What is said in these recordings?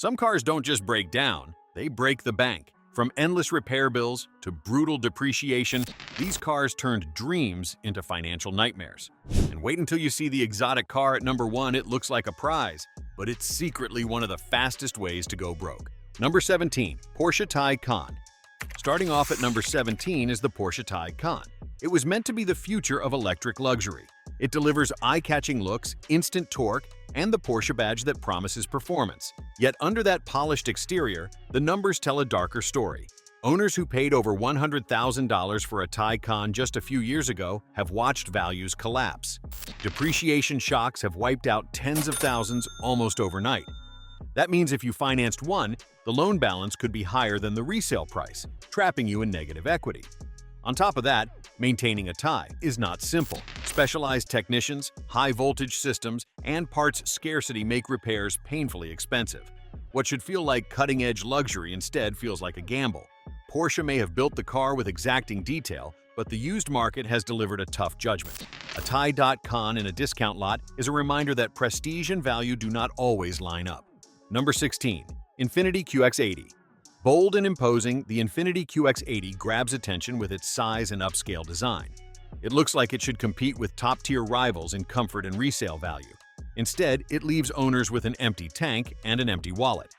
Some cars don't just break down, they break the bank. From endless repair bills to brutal depreciation, these cars turned dreams into financial nightmares. And wait until you see the exotic car at number 1. It looks like a prize, but it's secretly one of the fastest ways to go broke. Number 17. Porsche Taycan. Starting off at number 17 is the Porsche Taycan. It was meant to be the future of electric luxury. It delivers eye-catching looks, instant torque, and the Porsche badge that promises performance. Yet under that polished exterior, the numbers tell a darker story. Owners who paid over $100,000 for a Taycan just a few years ago have watched values collapse. Depreciation shocks have wiped out tens of thousands almost overnight. That means if you financed one, the loan balance could be higher than the resale price, trapping you in negative equity. On top of that, maintaining a Tay is not simple. Specialized technicians, high-voltage systems, and parts scarcity make repairs painfully expensive. What should feel like cutting-edge luxury instead feels like a gamble. Porsche may have built the car with exacting detail, but the used market has delivered a tough judgment. A Taycan in a discount lot is a reminder that prestige and value do not always line up. Number 16. Infiniti QX80. Bold and imposing, the Infiniti QX80 grabs attention with its size and upscale design. It looks like it should compete with top-tier rivals in comfort and resale value. Instead, it leaves owners with an empty tank and an empty wallet.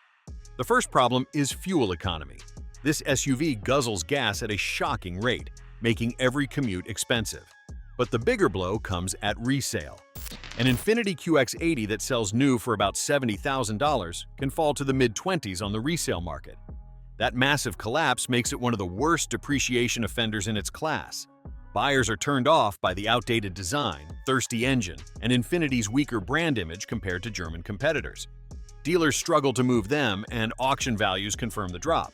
The first problem is fuel economy. This SUV guzzles gas at a shocking rate, making every commute expensive. But the bigger blow comes at resale. An Infiniti QX80 that sells new for about $70,000 can fall to the mid-20s on the resale market. That massive collapse makes it one of the worst depreciation offenders in its class. Buyers are turned off by the outdated design, thirsty engine, and Infiniti's weaker brand image compared to German competitors. Dealers struggle to move them, and auction values confirm the drop.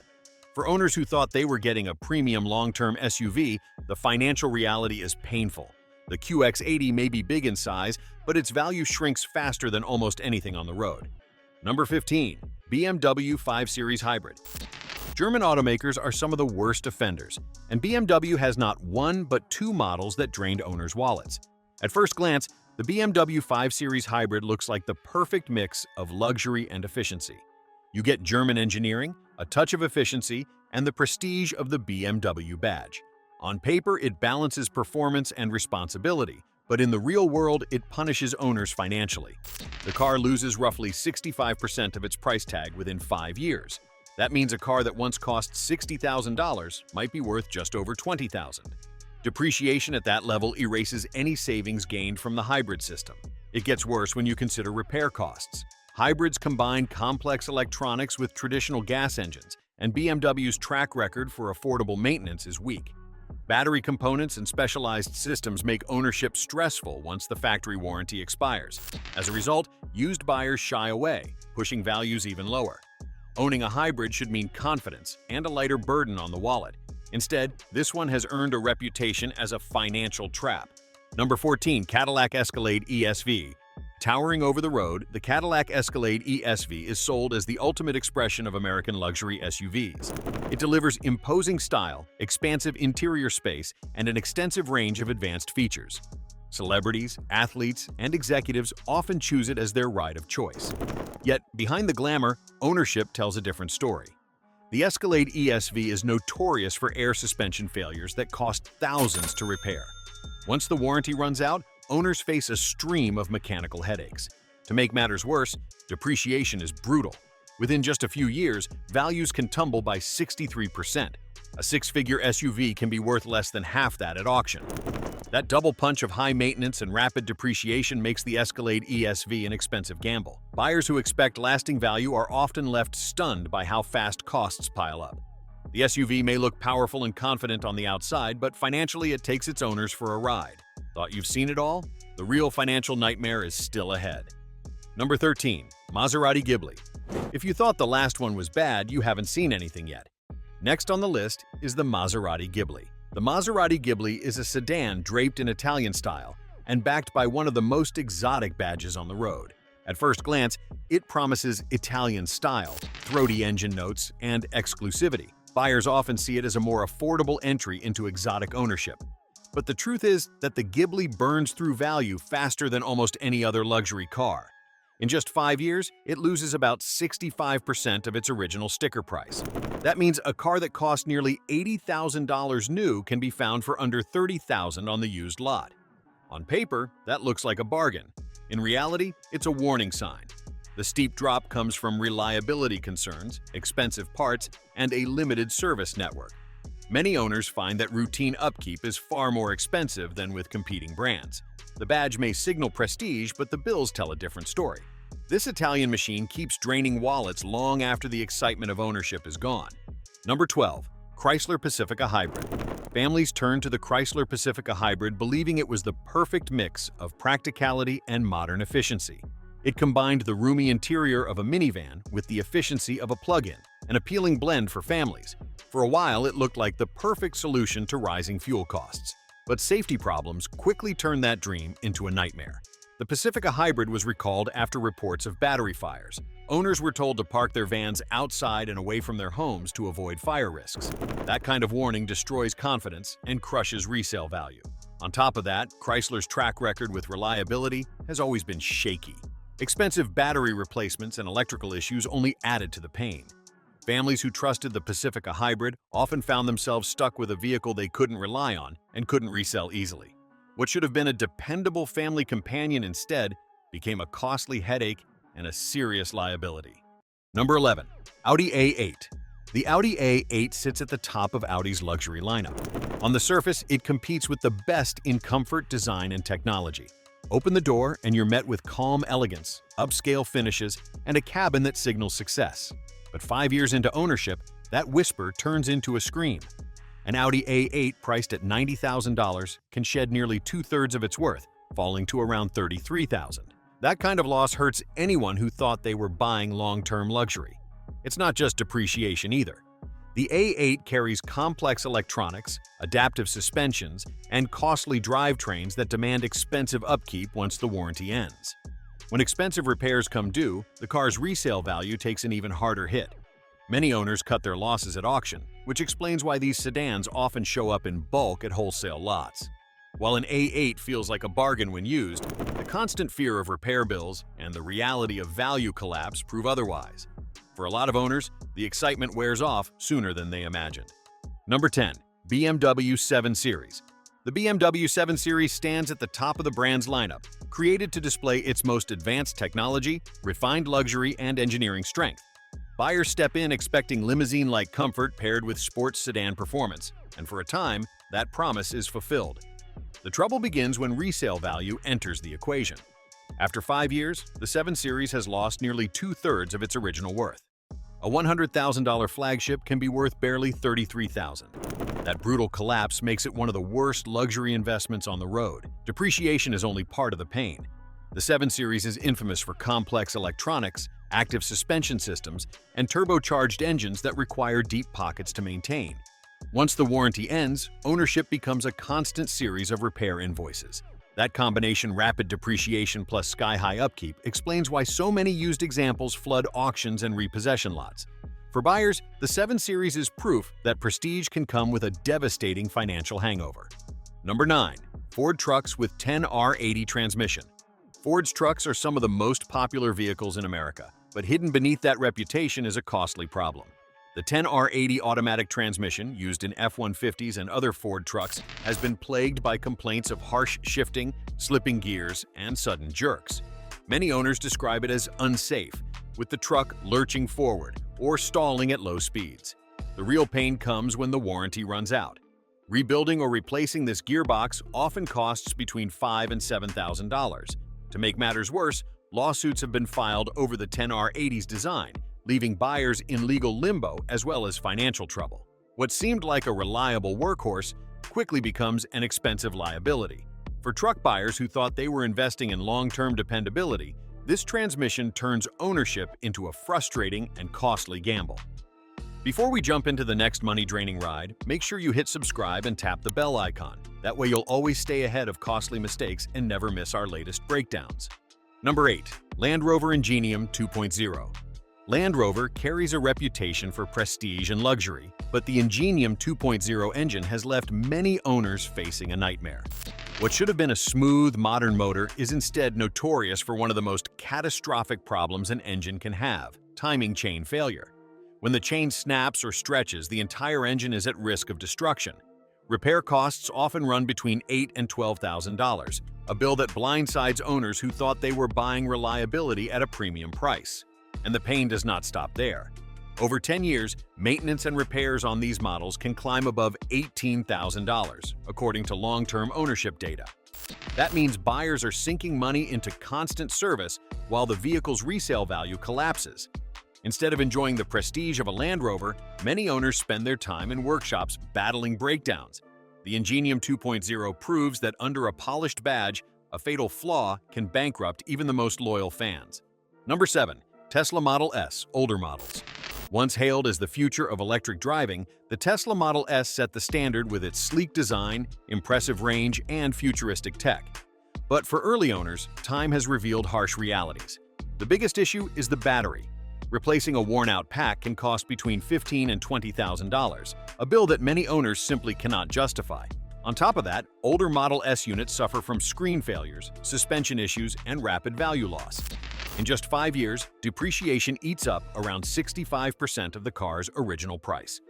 For owners who thought they were getting a premium long-term SUV, the financial reality is painful. The QX80 may be big in size, but its value shrinks faster than almost anything on the road. Number 15. BMW 5 Series Hybrid. German automakers are some of the worst offenders, and BMW has not one but two models that drained owners' wallets. At first glance, the BMW 5 Series Hybrid looks like the perfect mix of luxury and efficiency. You get German engineering, a touch of efficiency, and the prestige of the BMW badge. On paper, it balances performance and responsibility, but in the real world, it punishes owners financially. The car loses roughly 65% of its price tag within 5 years. That means a car that once cost $60,000 might be worth just over $20,000. Depreciation at that level erases any savings gained from the hybrid system. It gets worse when you consider repair costs. Hybrids combine complex electronics with traditional gas engines, and BMW's track record for affordable maintenance is weak. Battery components and specialized systems make ownership stressful once the factory warranty expires. As a result, used buyers shy away, pushing values even lower. Owning a hybrid should mean confidence and a lighter burden on the wallet. Instead, this one has earned a reputation as a financial trap. Number 14. Cadillac Escalade ESV. Towering over the road, the Cadillac Escalade ESV is sold as the ultimate expression of American luxury SUVs. It delivers imposing style, expansive interior space, and an extensive range of advanced features. Celebrities, athletes, and executives often choose it as their ride of choice. Yet, behind the glamour, ownership tells a different story. The Escalade ESV is notorious for air suspension failures that cost thousands to repair. Once the warranty runs out, owners face a stream of mechanical headaches. To make matters worse, depreciation is brutal. Within just a few years, values can tumble by 63%. A six-figure SUV can be worth less than half that at auction. That double punch of high maintenance and rapid depreciation makes the Escalade ESV an expensive gamble. Buyers who expect lasting value are often left stunned by how fast costs pile up. The SUV may look powerful and confident on the outside, but financially it takes its owners for a ride. Thought you've seen it all? The real financial nightmare is still ahead. Number 13. Maserati Ghibli. If you thought the last one was bad, you haven't seen anything yet. Next on the list is the Maserati Ghibli. The Maserati Ghibli is a sedan draped in Italian style and backed by one of the most exotic badges on the road. At first glance, it promises Italian style, throaty engine notes, and exclusivity. Buyers often see it as a more affordable entry into exotic ownership. But the truth is that the Ghibli burns through value faster than almost any other luxury car. In just 5 years, it loses about 65% of its original sticker price. That means a car that cost nearly $80,000 new can be found for under $30,000 on the used lot. On paper, that looks like a bargain. In reality, it's a warning sign. The steep drop comes from reliability concerns, expensive parts, and a limited service network. Many owners find that routine upkeep is far more expensive than with competing brands. The badge may signal prestige, but the bills tell a different story. This Italian machine keeps draining wallets long after the excitement of ownership is gone. Number 12. Chrysler Pacifica Hybrid. Families turned to the Chrysler Pacifica Hybrid believing it was the perfect mix of practicality and modern efficiency. It combined the roomy interior of a minivan with the efficiency of a plug-in, an appealing blend for families. For a while, it looked like the perfect solution to rising fuel costs. But safety problems quickly turned that dream into a nightmare. The Pacifica Hybrid was recalled after reports of battery fires. Owners were told to park their vans outside and away from their homes to avoid fire risks. That kind of warning destroys confidence and crushes resale value. On top of that, Chrysler's track record with reliability has always been shaky. Expensive battery replacements and electrical issues only added to the pain. Families who trusted the Pacifica Hybrid often found themselves stuck with a vehicle they couldn't rely on and couldn't resell easily. What should have been a dependable family companion instead became a costly headache and a serious liability. Number 11. Audi A8. The Audi A8 sits at the top of Audi's luxury lineup. On the surface, it competes with the best in comfort, design, and technology. Open the door and you're met with calm elegance, upscale finishes, and a cabin that signals success. But 5 years into ownership, that whisper turns into a scream. An Audi A8 priced at $90,000 can shed nearly two-thirds of its worth, falling to around $33,000. That kind of loss hurts anyone who thought they were buying long-term luxury. It's not just depreciation either. The A8 carries complex electronics, adaptive suspensions, and costly drivetrains that demand expensive upkeep once the warranty ends. When expensive repairs come due, the car's resale value takes an even harder hit. Many owners cut their losses at auction, which explains why these sedans often show up in bulk at wholesale lots. While an A8 feels like a bargain when used, the constant fear of repair bills and the reality of value collapse prove otherwise. For a lot of owners, the excitement wears off sooner than they imagined. Number 10. BMW 7 Series. The BMW 7 Series stands at the top of the brand's lineup, created to display its most advanced technology, refined luxury, and engineering strength. Buyers step in expecting limousine-like comfort paired with sports sedan performance, and for a time, that promise is fulfilled. The trouble begins when resale value enters the equation. After 5 years, the 7 Series has lost nearly two-thirds of its original worth. A $100,000 flagship can be worth barely $33,000. That brutal collapse makes it one of the worst luxury investments on the road. Depreciation is only part of the pain. The 7 Series is infamous for complex electronics, active suspension systems, and turbocharged engines that require deep pockets to maintain. Once the warranty ends, ownership becomes a constant series of repair invoices. That combination, rapid depreciation plus sky-high upkeep, explains why so many used examples flood auctions and repossession lots. For buyers, the 7 Series is proof that prestige can come with a devastating financial hangover. Number 9. Ford trucks with 10R80 transmission. Ford's trucks are some of the most popular vehicles in America, but hidden beneath that reputation is a costly problem. The 10R80 automatic transmission, used in F-150s and other Ford trucks, has been plagued by complaints of harsh shifting, slipping gears, and sudden jerks. Many owners describe it as unsafe, with the truck lurching forward or stalling at low speeds. The real pain comes when the warranty runs out. Rebuilding or replacing this gearbox often costs between $5,000 and $7,000. To make matters worse, lawsuits have been filed over the 10R80's design, leaving buyers in legal limbo as well as financial trouble. What seemed like a reliable workhorse quickly becomes an expensive liability. For truck buyers who thought they were investing in long-term dependability, this transmission turns ownership into a frustrating and costly gamble. Before we jump into the next money-draining ride, make sure you hit subscribe and tap the bell icon. That way you'll always stay ahead of costly mistakes and never miss our latest breakdowns. Number 8. Land Rover Ingenium 2.0. Land Rover carries a reputation for prestige and luxury, but the Ingenium 2.0 engine has left many owners facing a nightmare. What should have been a smooth, modern motor is instead notorious for one of the most catastrophic problems an engine can have: timing chain failure. When the chain snaps or stretches, the entire engine is at risk of destruction. Repair costs often run between $8,000 and $12,000, a bill that blindsides owners who thought they were buying reliability at a premium price. And the pain does not stop there. Over 10 years, maintenance and repairs on these models can climb above $18,000, according to long-term ownership data. That means buyers are sinking money into constant service while the vehicle's resale value collapses. Instead of enjoying the prestige of a Land Rover, many owners spend their time in workshops battling breakdowns. The Ingenium 2.0 proves that under a polished badge, a fatal flaw can bankrupt even the most loyal fans. Number 7. Tesla Model S, older models. Once hailed as the future of electric driving, the Tesla Model S set the standard with its sleek design, impressive range, and futuristic tech. But for early owners, time has revealed harsh realities. The biggest issue is the battery. Replacing a worn-out pack can cost between $15,000 and $20,000, a bill that many owners simply cannot justify. On top of that, older Model S units suffer from screen failures, suspension issues, and rapid value loss. In just 5 years, depreciation eats up around 65% of the car's original price.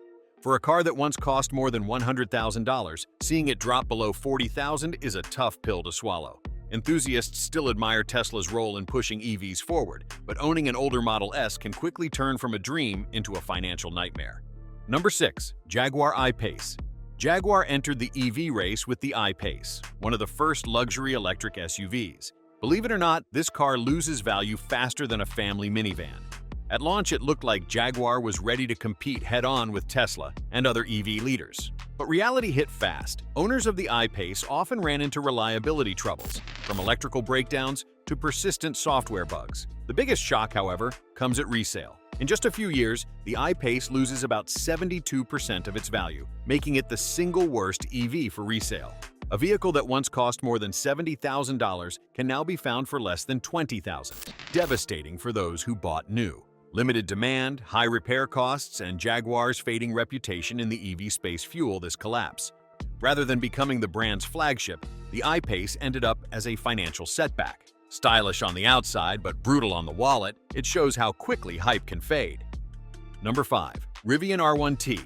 For a car that once cost more than $100,000, seeing it drop below $40,000 is a tough pill to swallow. Enthusiasts still admire Tesla's role in pushing EVs forward, but owning an older Model S can quickly turn from a dream into a financial nightmare. Number 6. Jaguar I-PACE. Jaguar entered the EV race with the I-PACE, one of the first luxury electric SUVs. Believe it or not, this car loses value faster than a family minivan. At launch, it looked like Jaguar was ready to compete head-on with Tesla and other EV leaders. But reality hit fast. Owners of the I-PACE often ran into reliability troubles, from electrical breakdowns to persistent software bugs. The biggest shock, however, comes at resale. In just a few years, the I-PACE loses about 72% of its value, making it the single worst EV for resale. A vehicle that once cost more than $70,000 can now be found for less than $20,000. Devastating for those who bought new. Limited demand, high repair costs, and Jaguar's fading reputation in the EV space fuel this collapse. Rather than becoming the brand's flagship, the I-PACE ended up as a financial setback. Stylish on the outside but brutal on the wallet, it shows how quickly hype can fade. Number 5. Rivian R1T.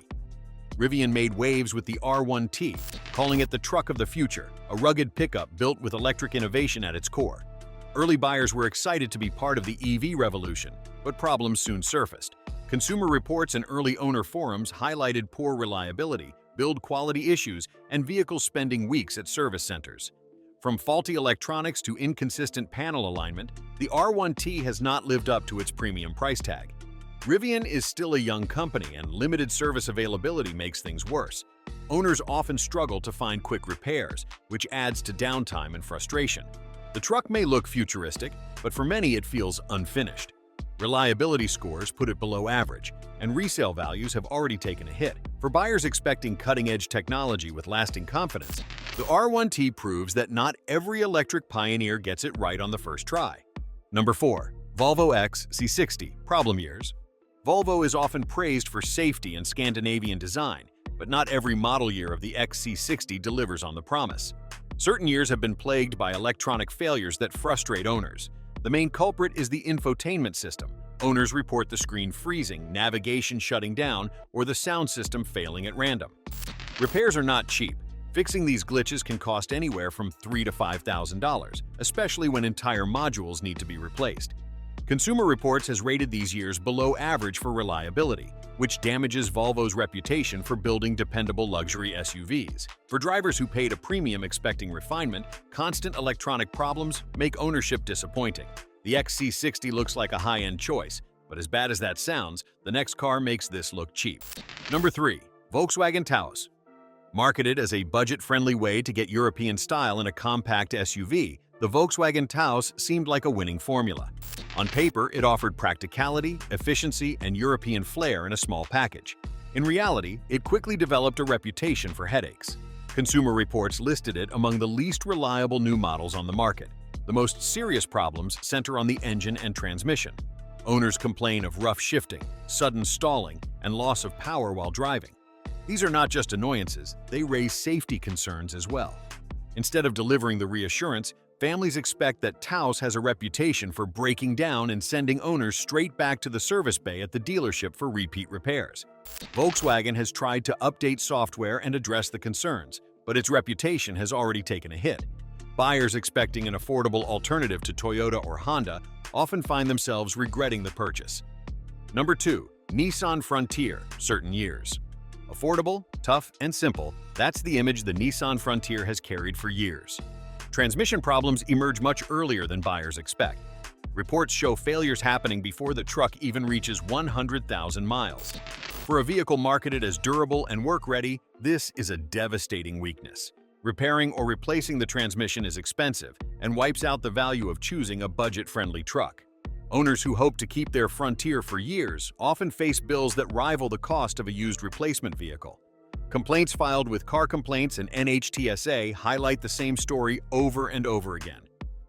Rivian made waves with the R1T, calling it the truck of the future, a rugged pickup built with electric innovation at its core. Early buyers were excited to be part of the EV revolution, but problems soon surfaced. Consumer reports and early owner forums highlighted poor reliability, build quality issues, and vehicles spending weeks at service centers. From faulty electronics to inconsistent panel alignment, the R1T has not lived up to its premium price tag. Rivian is still a young company, and limited service availability makes things worse. Owners often struggle to find quick repairs, which adds to downtime and frustration. The truck may look futuristic, but for many it feels unfinished. Reliability scores put it below average, and resale values have already taken a hit. For buyers expecting cutting-edge technology with lasting confidence, the R1T proves that not every electric pioneer gets it right on the first try. Number 4. Volvo XC60, problem years. Volvo is often praised for safety and Scandinavian design, but not every model year of the XC60 delivers on the promise. Certain years have been plagued by electronic failures that frustrate owners. The main culprit is the infotainment system. Owners report the screen freezing, navigation shutting down, or the sound system failing at random. Repairs are not cheap. Fixing these glitches can cost anywhere from $3,000 to $5,000, especially when entire modules need to be replaced. Consumer Reports has rated these years below average for reliability, which damages Volvo's reputation for building dependable luxury SUVs. For drivers who paid a premium expecting refinement, constant electronic problems make ownership disappointing. The XC60 looks like a high-end choice, but as bad as that sounds, the next car makes this look cheap. Number 3. Volkswagen Taos. Marketed as a budget-friendly way to get European style in a compact SUV, the Volkswagen Taos seemed like a winning formula. On paper, it offered practicality, efficiency, and European flair in a small package. In reality, it quickly developed a reputation for headaches. Consumer Reports listed it among the least reliable new models on the market. The most serious problems center on the engine and transmission. Owners complain of rough shifting, sudden stalling, and loss of power while driving. These are not just annoyances, they raise safety concerns as well. Instead of delivering the reassurance, families expect that Taos has a reputation for breaking down and sending owners straight back to the service bay at the dealership for repeat repairs. Volkswagen has tried to update software and address the concerns, but its reputation has already taken a hit. Buyers expecting an affordable alternative to Toyota or Honda often find themselves regretting the purchase. Number 2. Nissan Frontier, certain years. Affordable, tough, and simple, that's the image the Nissan Frontier has carried for years. Transmission problems emerge much earlier than buyers expect. Reports show failures happening before the truck even reaches 100,000 miles. For a vehicle marketed as durable and work-ready, this is a devastating weakness. Repairing or replacing the transmission is expensive and wipes out the value of choosing a budget-friendly truck. Owners who hope to keep their Frontier for years often face bills that rival the cost of a used replacement vehicle. Complaints filed with Car Complaints and NHTSA highlight the same story over and over again.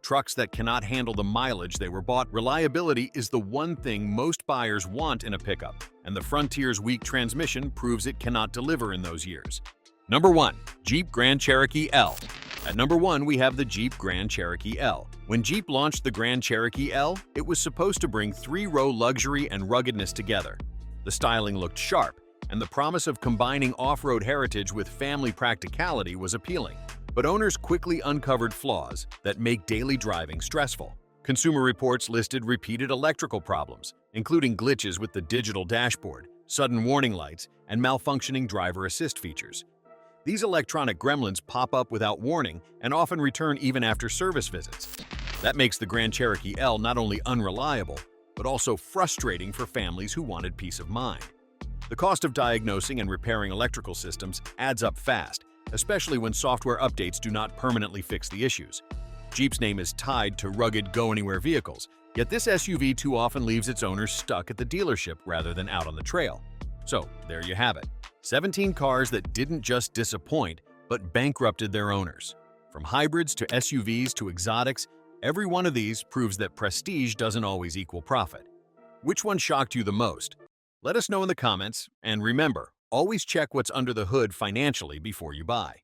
Trucks that cannot handle the mileage they were bought. Reliability is the one thing most buyers want in a pickup, and the Frontier's weak transmission proves it cannot deliver in those years. Number 1. Jeep Grand Cherokee L. At number 1, we have the Jeep Grand Cherokee L. When Jeep launched the Grand Cherokee L, it was supposed to bring three-row luxury and ruggedness together. The styling looked sharp, and the promise of combining off-road heritage with family practicality was appealing. But owners quickly uncovered flaws that make daily driving stressful. Consumer Reports listed repeated electrical problems, including glitches with the digital dashboard, sudden warning lights, and malfunctioning driver assist features. These electronic gremlins pop up without warning and often return even after service visits. That makes the Grand Cherokee L not only unreliable, but also frustrating for families who wanted peace of mind. The cost of diagnosing and repairing electrical systems adds up fast, especially when software updates do not permanently fix the issues. Jeep's name is tied to rugged go-anywhere vehicles, yet this SUV too often leaves its owners stuck at the dealership rather than out on the trail. So, there you have it. 17 cars that didn't just disappoint, but bankrupted their owners. From hybrids to SUVs to exotics, every one of these proves that prestige doesn't always equal profit. Which one shocked you the most? Let us know in the comments, and remember, always check what's under the hood financially before you buy.